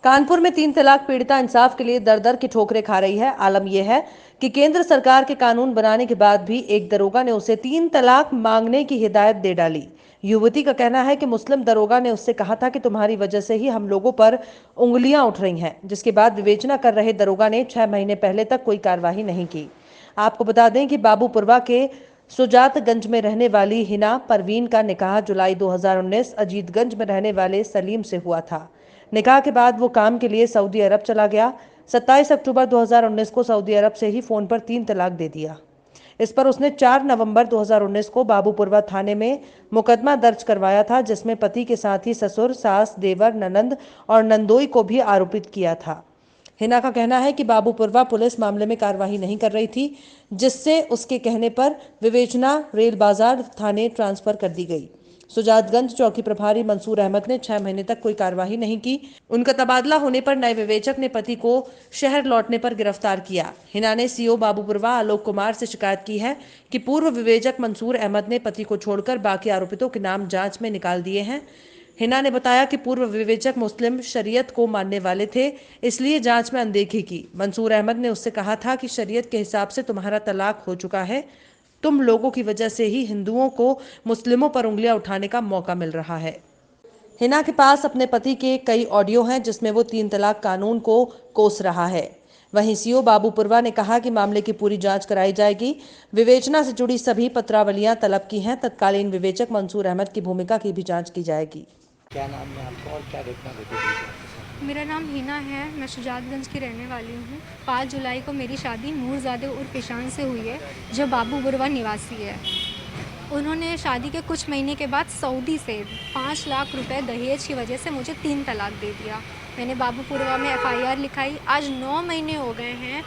कानपुर में 3 तलाक पीड़िता इंसाफ के लिए दर दर की ठोकरें खा रही है। आलम यह है कि केंद्र सरकार के कानून बनाने के बाद भी एक दरोगा ने उसे 3 तलाक मांगने की हिदायत दे डाली। युवती का कहना है कि मुस्लिम दरोगा ने उससे कहा था कि तुम्हारी वजह से ही हम लोगों पर उंगलियां उठ रही हैं, जिसके बाद विवेचना कर रहे दरोगा ने 6 महीने पहले तक कोई कार्रवाई नहीं की। आपको बता दें कि बाबूपुरवा के सुजातगंज में रहने वाली हिना परवीन का निकाह जुलाई 2019 अजीतगंज में रहने वाले सलीम से हुआ था। निकाह के बाद वो काम के लिए सऊदी अरब चला गया। 27 अक्टूबर 2019 को सऊदी अरब से ही फोन पर 3 तलाक दे दिया। इस पर उसने 4 नवंबर 2019 को बाबूपुरवा थाने में मुकदमा दर्ज करवाया था, जिसमें पति के साथ ही ससुर, सास, देवर, ननंद और नंदोई को भी आरोपित किया था। हिना का कहना है कि बाबूपुरवा पुलिस मामले में कार्रवाई नहीं कर रही थी, जिससे उसके कहने पर विवेचना रेल बाजार थाने ट्रांसफर कर दी गई। सुजातगंज चौकी प्रभारी मंसूर अहमद ने 6 महीने तक कोई कार्रवाई नहीं की। उनका तबादला होने पर नए विवेचक ने पति को शहर लौटने पर गिरफ्तार किया। हिना ने सीओ बाबूपुरवा आलोक कुमार से शिकायत की है कि पूर्व विवेचक मंसूर अहमद ने पति को छोड़कर बाकी आरोपितों के नाम जांच में निकाल दिए हैं। हिना ने बताया कि पूर्व विवेचक मुस्लिम शरीयत को मानने वाले थे, इसलिए जांच में अनदेखी की। मंसूर अहमद ने उससे कहा था कि शरीयत के हिसाब से तुम्हारा तलाक हो चुका है, तुम लोगों की वजह से ही हिंदुओं को मुस्लिमों पर उंगलियां उठाने का मौका मिल रहा है। हिना के पास अपने पति के कई ऑडियो हैं, जिसमें वो 3 तलाक कानून को कोस रहा है। वहीं सीओ बाबूपुरवा ने कहा कि मामले की पूरी जांच कराई जाएगी। विवेचना से जुड़ी सभी पत्रावलियां तलब की हैं। तत्कालीन विवेचक मंसूर अहमद की भूमिका की भी जांच की जाएगी। क्या नाम है आपका और क्या घटना घटी थी? मेरा नाम हिना है, मैं सुजातगंज की रहने वाली हूँ। 5 जुलाई को मेरी शादी नूरज़ादे उर्फ ईशान से हुई है, जो बाबूपुरवा निवासी है। उन्होंने शादी के कुछ महीने के बाद सऊदी से 5 लाख रुपए दहेज की वजह से मुझे 3 तलाक दे दिया। मैंने बाबूपुरवा में FIR लिखाई। आज 9 महीने हो गए हैं,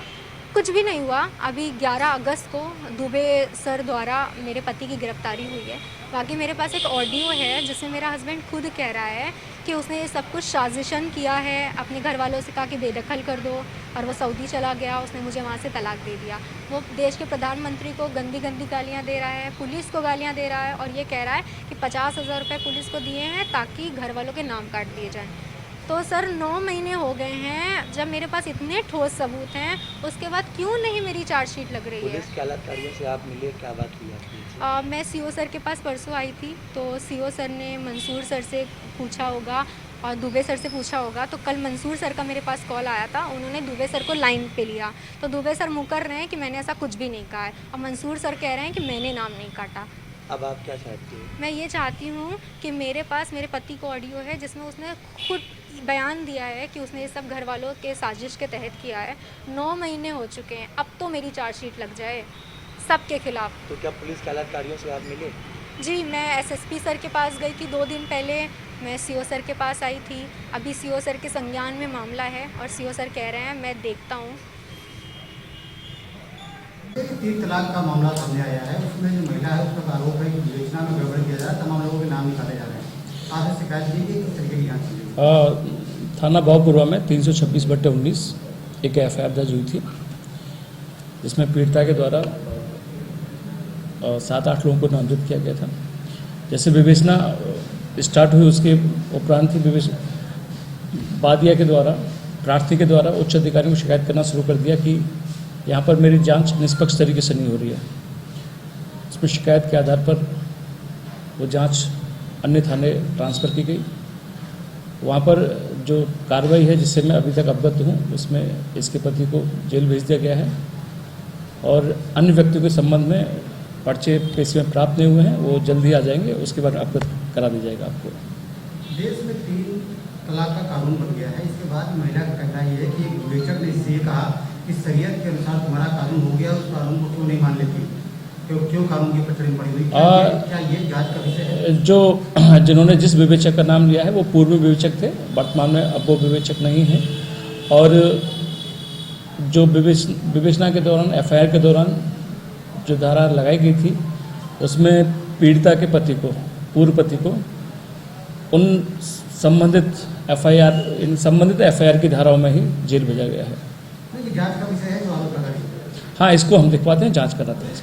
कुछ भी नहीं हुआ। अभी 11 अगस्त को दुबे सर द्वारा मेरे पति की गिरफ्तारी हुई है। बाकी मेरे पास एक ऑडियो है जिसमें मेरा हस्बैंड खुद कह रहा है कि उसने ये सब कुछ साजिशन किया है, अपने घर वालों से कहा कि बेदखल कर दो, और वो सऊदी चला गया। उसने मुझे वहाँ से तलाक दे दिया। वो देश के प्रधानमंत्री को गंदी गंदी गालियाँ दे रहा है, पुलिस को गालियाँ दे रहा है, और ये कह रहा है कि 50,000 रुपये पुलिस को दिए हैं ताकि घर वालों के नाम काट दिए जाएँ। तो सर 9 महीने हो गए हैं, जब मेरे पास इतने ठोस सबूत हैं, उसके बाद क्यों नहीं मेरी चार्जशीट लग रही है? पुलिस के अधिकारियों से आप मिले, क्या बात हुई आपकी? मैं सीओ सर के पास परसों आई थी, तो सीओ सर ने मंसूर सर से पूछा होगा और दुबे सर से पूछा होगा। तो कल मंसूर सर का मेरे पास कॉल आया था, उन्होंने दुबे सर को लाइन पे लिया। तो दुबे सर मुकर रहे हैं कि मैंने ऐसा कुछ भी नहीं कहा है, और मंसूर सर कह रहे हैं कि मैंने नाम नहीं काटा। अब आप क्या चाहती हो? मैं ये चाहती हूँ कि मेरे पास मेरे पति को ऑडियो है जिसमें उसने खुद बयान दिया है कि उसने ये सब घर वालों के साजिश के तहत किया है। 9 महीने हो चुके हैं, अब तो मेरी चार्जशीट लग जाए सबके खिलाफ। तो क्या पुलिस के अधिकारियों से आप मिले? जी, मैं SSP सर के पास गई थी 2 दिन पहले। मैं CO सर के पास आई थी। अभी CO सर के संज्ञान में मामला है और CO सर कह रहे हैं मैं देखता हूँ। 3 तलाक का मामला सामने आया है, उसमें जो महिला है उसका आरोप है कि विवेचना में गड़बड़ किया जा रहा है, तमाम लोगों के नाम निकाले जा रहे हैं। आपसे शिकायत की कि किस तरीके की जाँच की? थाना बाबूपुरवा में 326/19 एक FIR दर्ज हुई थी, जिसमें पीड़िता के द्वारा 7-8 लोगों को नामजद किया गया था। जैसे विवेचना स्टार्ट हुई, उसके उपरांत ही बादिया के द्वारा, प्रार्थी के द्वारा उच्च अधिकारियों को शिकायत करना शुरू कर दिया कि यहाँ पर मेरी जांच निष्पक्ष तरीके से नहीं हो रही है। उसमें शिकायत के आधार पर वो जांच अन्य थाने ट्रांसफ़र की गई। वहाँ पर जो कार्रवाई है जिससे मैं अभी तक अवगत हूँ, उसमें इसके पति को जेल भेज दिया गया है, और अन्य व्यक्तियों के संबंध में पर्चे पेशी में प्राप्त नहीं हुए हैं, वो जल्दी आ जाएंगे, उसके बाद अवगत करा दी जाएगा आपको। देश में 3 तलाक का कानून बन गया है, इसके बाद महिला का कहना ये है कि एक विवेचक ने इससे ये कहा कि शरीयत के अनुसार तुम्हारा कानून हो गया, उस कानून को क्यों नहीं मान लेती, क्यों कानून की कचरे में पड़ी हुई? क्या ये जांच का विषय है? जो जिन्होंने जिस विवेचक का नाम लिया है वो पूर्व विवेचक थे, वर्तमान में अब वो विवेचक नहीं है। और जो विवेचना के दौरान FIR के दौरान जो धारा लगाई गई थी, उसमें पीड़िता के पति को, पूर्व पति को, उन संबंधित FIR की धाराओं में ही जेल भेजा गया है। जांच का विषय है जो आरोप लगा रही है। हाँ, इसको हम दिखवाते हैं, जांच कराते हैं।